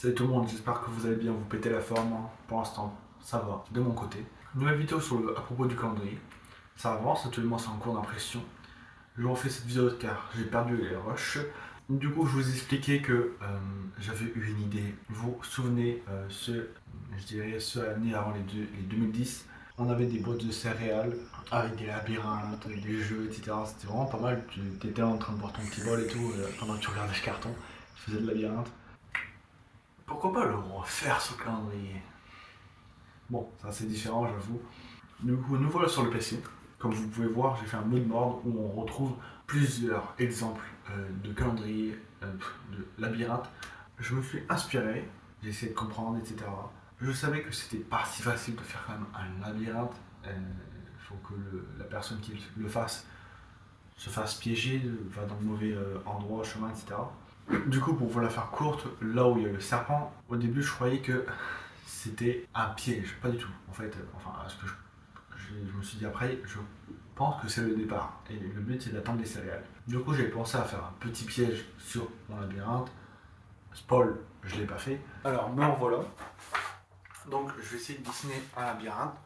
Salut tout le monde, j'espère que vous allez bien, vous pétez la forme. Pour l'instant, ça va, de mon côté. Nouvelle vidéo à propos du calendrier. Ça avance, actuellement c'est en cours d'impression. Je refais cette vidéo car j'ai perdu les rushs. Du coup, je vous expliquais que j'avais eu une idée. Vous vous souvenez, je dirais, ce année avant les 2010, on avait des boîtes de céréales avec des labyrinthes, des jeux, etc. C'était vraiment pas mal. Tu étais en train de boire ton petit bol et tout, pendant que tu regardais ce carton, tu faisais de labyrinthe. Pourquoi pas le refaire ce calendrier? Bon, c'est assez différent, j'avoue. Du coup, nous voilà sur le PC. Comme vous pouvez voir, j'ai fait un mode board où on retrouve plusieurs exemples de calendrier, de labyrinthe. Je me suis inspiré, j'ai essayé de comprendre, etc. Je savais que c'était pas si facile de faire quand même un labyrinthe. Il faut que la personne qui le fasse se fasse piéger, va dans le mauvais endroit, chemin, etc. Du coup, pour vous la faire courte, là où il y a le serpent, au début je croyais que c'était un piège, pas du tout. En fait, enfin, ce que je me suis dit après, je pense que c'est le départ. Et le but c'est d'attendre les céréales. Du coup, j'ai pensé à faire un petit piège sur mon labyrinthe. Spoil, je l'ai pas fait. Alors, me voilà. Donc, je vais essayer de dessiner un labyrinthe,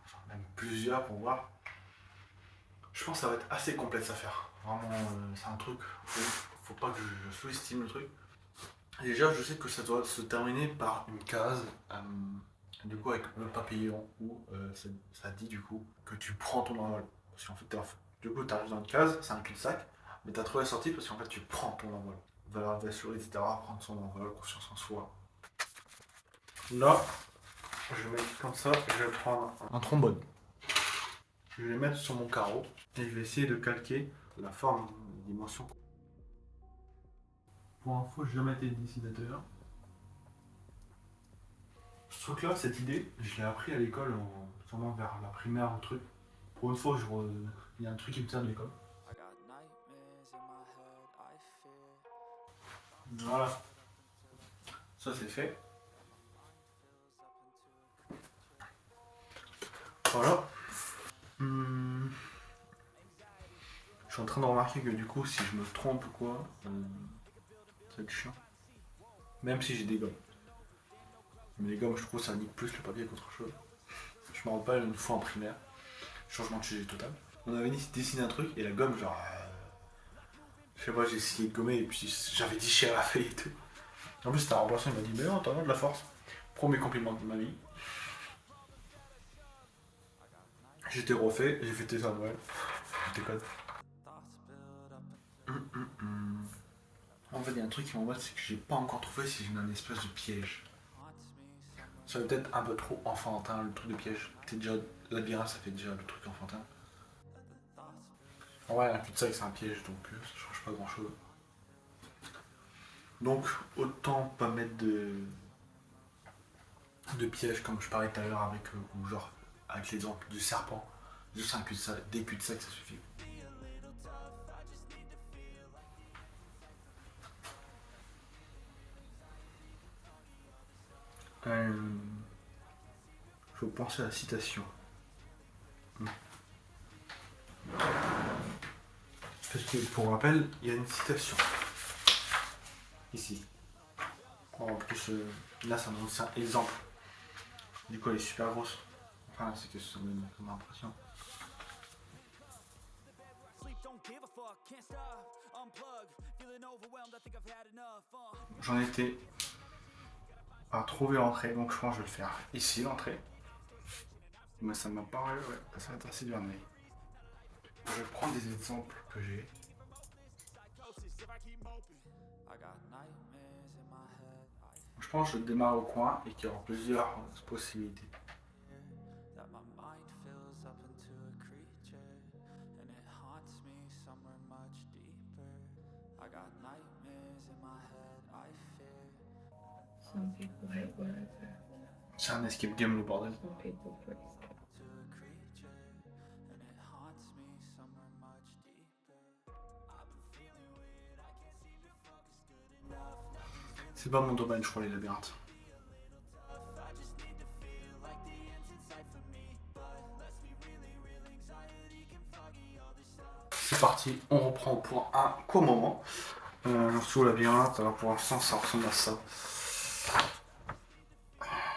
enfin, même plusieurs pour voir. Je pense que ça va être assez complexe à faire. Vraiment, c'est un truc, faut pas que je sous-estime le truc. Déjà, je sais que ça doit se terminer par une case, du coup avec le papillon, où ça dit du coup que tu prends ton envol. Parce qu'en fait, du coup, tu arrives dans une case, c'est un cul-de-sac, mais tu as trouvé la sortie parce qu'en fait, tu prends ton envol. Valeur de la souris, etc., prendre son envol, confiance en soi. Là, je vais mettre comme ça, je vais prendre un trombone. Je vais le mettre sur mon carreau et je vais essayer de calquer la forme, la dimension. Pour info, je vais mettre les dessinateurs. Ce truc-là, cette idée, je l'ai appris à l'école, sûrement vers la primaire ou truc. Pour une fois, il y a un truc qui me tient de l'école. Voilà, ça c'est fait. Voilà. Je suis en train de remarquer que du coup, si je me trompe ou quoi, ça va être chiant. Même si j'ai des gommes. Mais les gommes, je trouve ça nique plus le papier qu'autre chose. Je me rappelle une fois en primaire, changement de sujet total. On avait dessiné un truc et la gomme, genre. Je sais pas, j'ai essayé de gommer et puis j'avais déchiré la feuille et tout. En plus, c'était un remplaçant, il m'a dit, mais non, t'as de la force. Premier compliment de ma vie. J'étais refait, j'ai fêté ça à Noël. Je déconne. En fait, il y a un truc qui m'embête, c'est que j'ai pas encore trouvé si j'ai un espèce de piège. Ça va peut-être un peu trop enfantin, le truc de piège. C'est déjà, labyrinthe, ça fait déjà le truc enfantin. En vrai, un cul-de-sac, c'est un piège, donc ça change pas grand-chose. Donc, autant pas mettre de piège comme je parlais tout à l'heure avec, ou genre, avec l'exemple du serpent. Juste un cul-de-sac, des cul-de-sac, ça suffit. Faut penser à la citation. Parce que pour rappel, il y a une citation. Ici. En plus, là, c'est un ancien exemple. Du coup, elle est super grosse. Enfin, c'est que ça me donne comme impression. J'en étais à trouver l'entrée, donc je pense que je vais le faire ici, l'entrée. Mais ça m'a paru, ouais, ça va être assez bien. Je vais prendre des exemples que j'ai. Je pense que je démarre au coin et qu'il y aura plusieurs possibilités. Some people hate whatever. C'est un escape game le bordel. Some people praise it. C'est pas mon domaine, je crois, les labyrinthes. C'est parti, on reprend pour un court moment. Sur le labyrinthe, alors pour l'instant ça ressemble à ça.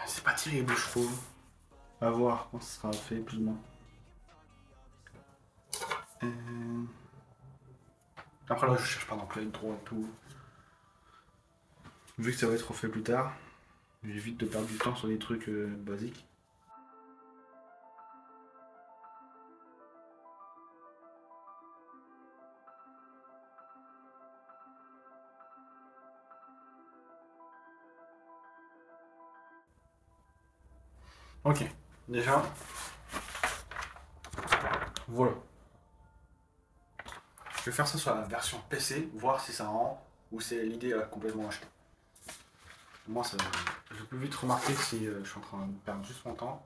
C'est pas terrible, je trouve. À voir quand ce sera fait, plus ou moins. Après là, je cherche pas non plus à être droit et tout. Vu que ça va être refait plus tard, j'évite de perdre du temps sur des trucs basiques. Ok, déjà, voilà. Je vais faire ça sur la version PC, voir si ça rend ou c'est l'idée à complètement acheter. Moi, ça, je peux vite remarquer si je suis en train de perdre juste mon temps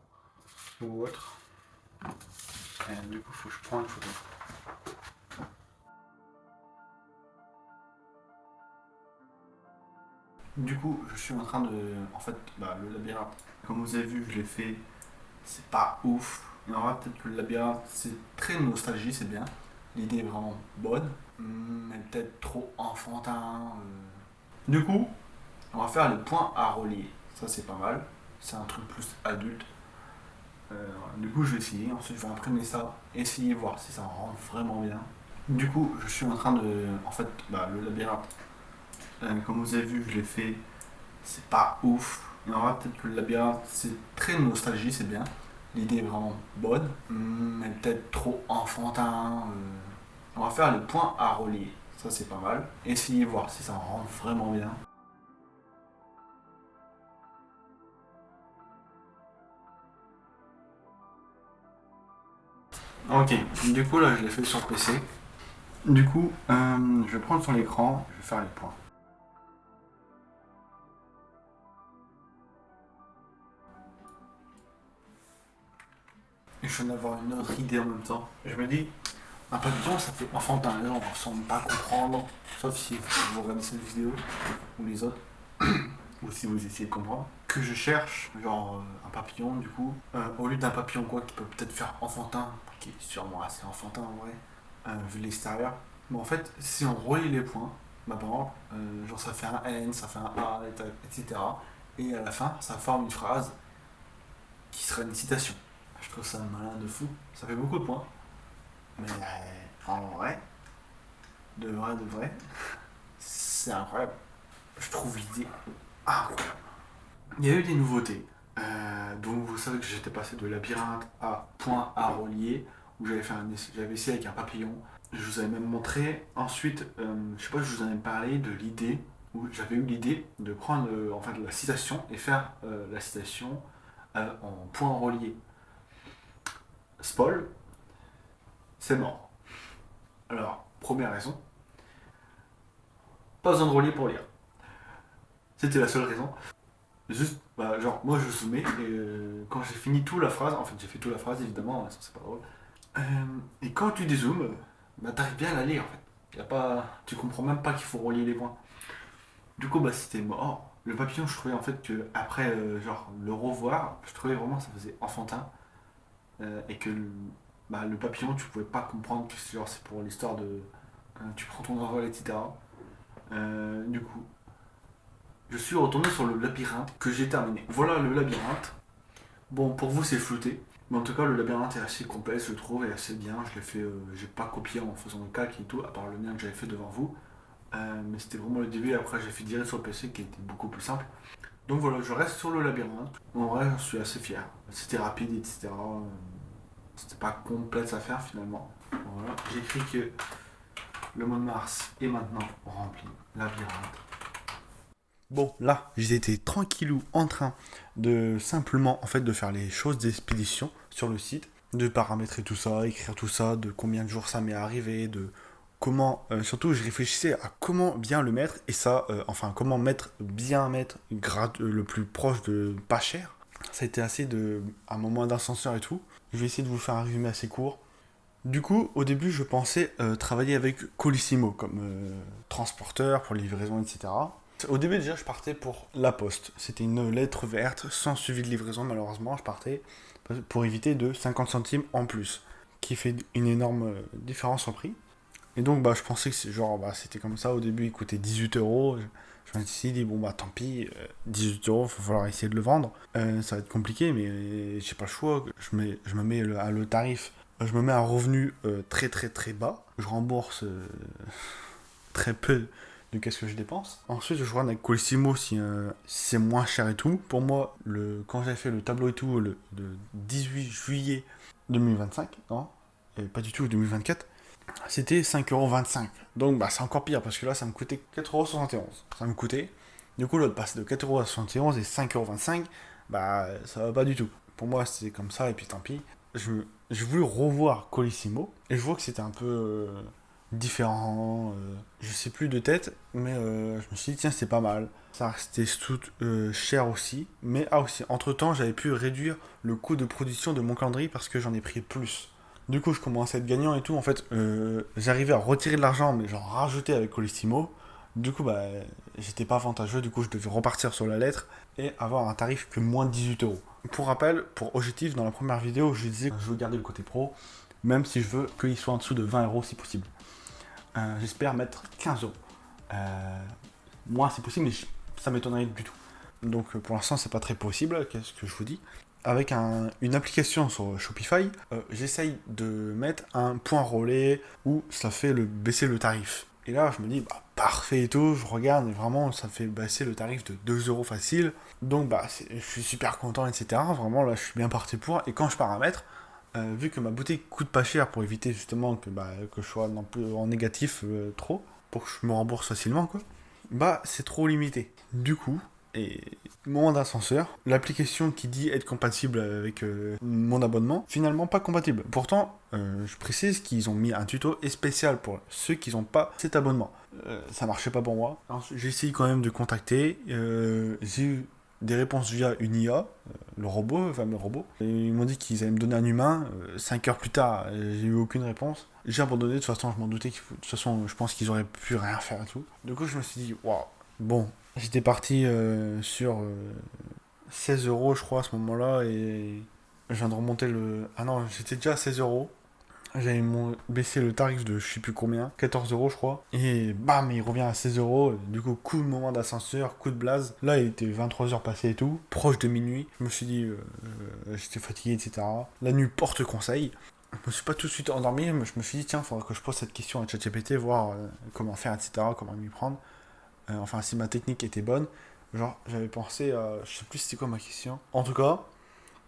ou autre. Et du coup, faut que je prenne une photo. Du coup, je suis en train de. En fait, le labyrinthe, comme vous avez vu, je l'ai fait. C'est pas ouf. Et en vrai, peut-être que le labyrinthe, c'est très nostalgie, c'est bien. L'idée est vraiment bonne, mais peut-être trop enfantin. Du coup, on va faire les points à relier. Ça, c'est pas mal. C'est un truc plus adulte. Du coup, je vais essayer. Ensuite, je vais imprimer ça. Essayer, voir si ça rend vraiment bien. Du coup, je suis en train de. En fait, le labyrinthe, comme vous avez vu, je l'ai fait. C'est pas ouf. Et en vrai, peut-être que le labyrinthe, c'est très nostalgie, c'est bien. L'idée est vraiment bonne, mais peut-être trop enfantin. On va faire les points à relier. Ça, c'est pas mal. Essayer, voir si ça rend vraiment bien. Ok, du coup, là, je l'ai fait sur PC. Du coup, je vais prendre sur l'écran, je vais faire les points. Et je viens d'avoir une autre idée en même temps. Je me dis, un papillon, ça fait enfantin. Les gens ne semblent pas comprendre, sauf si vous regardez cette vidéo, ou les autres, ou si vous essayez de comprendre. Que je cherche, genre, un papillon, du coup, au lieu d'un papillon, quoi, qui peut peut-être faire enfantin, qui est sûrement assez enfantin en vrai, vu l'extérieur. Mais en fait, si on relie les points, par exemple, genre ça fait un N, ça fait un A, etc. Et à la fin, ça forme une phrase qui serait une citation. Je trouve ça malin de fou. Ça fait beaucoup de points. Mais en vrai, de vrai, c'est incroyable. Je trouve l'idée incroyable. Il y a eu des nouveautés. Donc vous savez que j'étais passé de labyrinthe à point à relier, où j'avais essayé avec un papillon. Je vous avais même montré. Ensuite, je sais pas si je vous en ai parlé de l'idée, où j'avais eu l'idée de prendre en fait la citation et faire la citation en point relié. Spoil, c'est mort. Alors, première raison, pas besoin de relier pour lire. C'était la seule raison. Juste, genre, moi je soumets et quand j'ai fini toute la phrase, en fait j'ai fait toute la phrase évidemment, ça c'est pas drôle. Et quand tu dézoomes, t'arrives bien à la lire en fait. Y a pas, tu comprends même pas qu'il faut relier les points. Du coup, c'était mort. Le papillon, je trouvais en fait que après, genre, le revoir, je trouvais vraiment que ça faisait enfantin. Et que le papillon, tu pouvais pas comprendre que genre, c'est pour l'histoire de. Tu prends ton envol, etc. Du coup, je suis retourné sur le labyrinthe que j'ai terminé. Voilà le labyrinthe. Bon, pour vous, c'est flouté. Mais en tout cas, le labyrinthe est assez complet, je trouve, et assez bien. Je l'ai fait, j'ai pas copié en faisant le calque et tout, à part le mien que j'avais fait devant vous. Mais c'était vraiment le début, et après j'ai fait direct sur le PC qui était beaucoup plus simple. Donc voilà, je reste sur le labyrinthe. En vrai, je suis assez fier. C'était rapide, etc. C'était pas complexe à faire finalement. Voilà, j'écris que le mois de mars est maintenant rempli. Labyrinthe. Bon, là, j'étais tranquillou en train de simplement en fait de faire les choses d'expédition sur le site, de paramétrer tout ça, écrire tout ça, de combien de jours ça m'est arrivé, de comment surtout je réfléchissais à comment bien le mettre et ça comment bien mettre le plus proche de pas cher. Ça a été assez de un moment d'ascenseur et tout. Je vais essayer de vous faire un résumé assez court. Du coup, au début, je pensais travailler avec Colissimo comme transporteur pour livraison, etc. Au début, déjà, je partais pour la poste. C'était une lettre verte sans suivi de livraison, malheureusement. Je partais pour éviter de 50 centimes en plus, qui fait une énorme différence en prix. Et donc, je pensais que c'était comme ça. Au début, il coûtait 18 euros. Je me suis dit, bon bah tant pis, 18 euros, il va falloir essayer de le vendre. Ça va être compliqué, mais j'ai pas le choix. Je me mets le tarif, je me mets un revenu très très très bas. Je rembourse très peu de qu'est-ce que je dépense. Ensuite, je regarde avec Colissimo si c'est moins cher et tout. Pour moi, quand j'avais fait le tableau et tout, le 18 juillet 2025, non, et pas du tout 2024, c'était 5,25€. Donc bah, c'est encore pire parce que là ça me coûtait 4,71€. Ça me coûtait. Du coup, là de passer de 4,71€ et 5,25€, bah ça va pas du tout. Pour moi, c'est comme ça et puis tant pis. J'ai voulu revoir Colissimo et je vois que c'était un peu différent. Je sais plus de tête, mais je me suis dit, tiens, c'est pas mal. Ça restait tout cher aussi. Mais aussi, entre temps, j'avais pu réduire le coût de production de mon calendrier parce que j'en ai pris plus. Du coup, je commençais à être gagnant et tout. En fait, j'arrivais à retirer de l'argent, mais j'en rajoutais avec Colissimo. Du coup, bah, j'étais pas avantageux. Du coup, je devais repartir sur la lettre et avoir un tarif que moins de 18€. Pour rappel, pour Objectif, dans la première vidéo, je disais que je veux garder le côté pro, même si je veux qu'il soit en dessous de 20€ si possible. J'espère mettre 15€. Moi, c'est possible, mais ça m'étonnerait du tout. Donc, pour l'instant, c'est pas très possible. Qu'est-ce que je vous dis? Avec une application sur Shopify, j'essaye de mettre un point relais où ça fait baisser le tarif. Et là, je me dis, bah, parfait et tout, je regarde et vraiment, ça fait baisser le tarif de 2€ facile. Donc, bah, je suis super content, etc. Vraiment, là, je suis bien parti pour. Et quand je paramètre, vu que ma boutique coûte pas cher pour éviter justement que je sois non plus en négatif trop, pour que je me rembourse facilement, quoi, bah, c'est trop limité. Du coup, et moment d'ascenseur, l'application qui dit être compatible avec mon abonnement, finalement pas compatible. Pourtant, je précise qu'ils ont mis un tuto spécial pour ceux qui n'ont pas cet abonnement. Ça marchait pas pour moi. Alors, j'ai essayé quand même de contacter. J'ai eu des réponses via une IA, le fameux robot. Et ils m'ont dit qu'ils allaient me donner un humain. 5 heures plus tard, j'ai eu aucune réponse. J'ai abandonné, de toute façon, je m'en doutais. De toute façon, je pense qu'ils auraient pu rien faire et tout. Du coup, je me suis dit, waouh, bon. J'étais parti sur 16€, je crois, à ce moment-là, et je viens de remonter le... Ah non, j'étais déjà à 16€. J'avais baissé le tarif de je sais plus combien, 14€, je crois. Et bam, il revient à 16€. Du coup, coup de moment d'ascenseur, coup de blaze. Là, il était 23h passé et tout, proche de minuit. Je me suis dit, j'étais fatigué, etc. La nuit porte conseil. Je me suis pas tout de suite endormi, mais je me suis dit, tiens, il faudra que je pose cette question à ChatGPT, voir comment faire, etc., comment m'y prendre. Enfin, si ma technique était bonne. Genre, j'avais pensé à... Je sais plus c'était quoi ma question. En tout cas,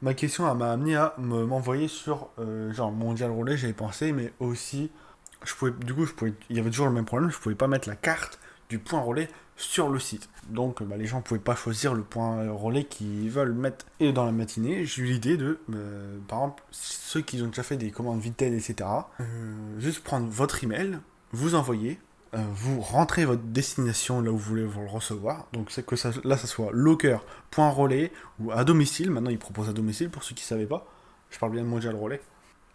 ma question, elle m'a amené à m'envoyer sur genre Mondial Relais, j'avais pensé, mais aussi, il y avait toujours le même problème, je pouvais pas mettre la carte du point relais sur le site. Donc, les gens pouvaient pas choisir le point relais qu'ils veulent mettre. Et dans la matinée, j'ai eu l'idée de, par exemple, ceux qui ont déjà fait des commandes Vinted, etc., juste prendre votre email, vous envoyer, vous rentrez votre destination là où vous voulez vous le recevoir. Donc c'est que ça soit locker, point relais ou à domicile. Maintenant ils proposent à domicile pour ceux qui ne savaient pas. Je parle bien de Mondial Relais.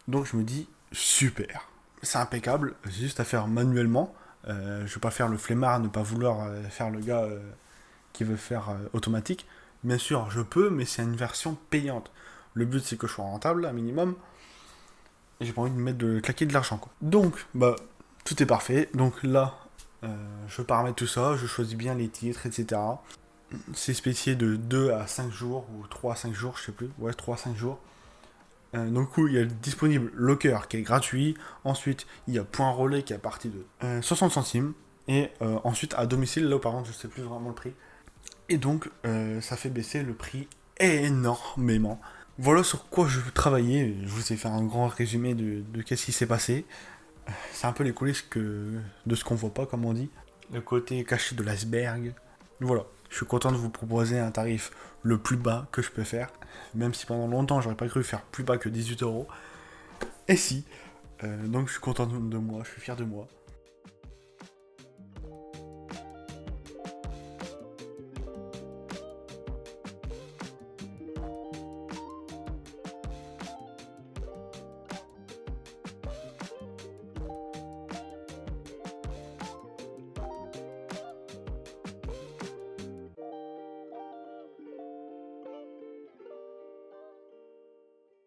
Donc je me dis super, c'est impeccable. J'ai juste à faire manuellement. Je ne vais pas faire le flemmard, ne pas vouloir faire le gars qui veut faire automatique. Bien sûr je peux, mais c'est une version payante. Le but c'est que je sois rentable un minimum. Et j'ai pas envie de claquer de l'argent, quoi. Donc bah tout est parfait, donc là, je paramètre tout ça, je choisis bien les titres, etc. C'est spécifié de 2 à 5 jours, ou 3 à 5 jours, je sais plus, ouais, 3 à 5 jours. Donc il y a le disponible Locker qui est gratuit, ensuite il y a Point Relais qui est à partir de 60 centimes, et ensuite à domicile, là par contre je sais plus vraiment le prix. Et donc ça fait baisser le prix énormément. Voilà sur quoi je veux travailler, je vous ai fait un grand résumé de qu'est-ce qui s'est passé. C'est un peu les coulisses de ce qu'on voit pas, comme on dit. Le côté caché de l'iceberg. Voilà. Je suis content de vous proposer un tarif le plus bas que je peux faire. Même si pendant longtemps, j'aurais pas cru faire plus bas que 18€. Et si. Donc je suis content de moi, je suis fier de moi.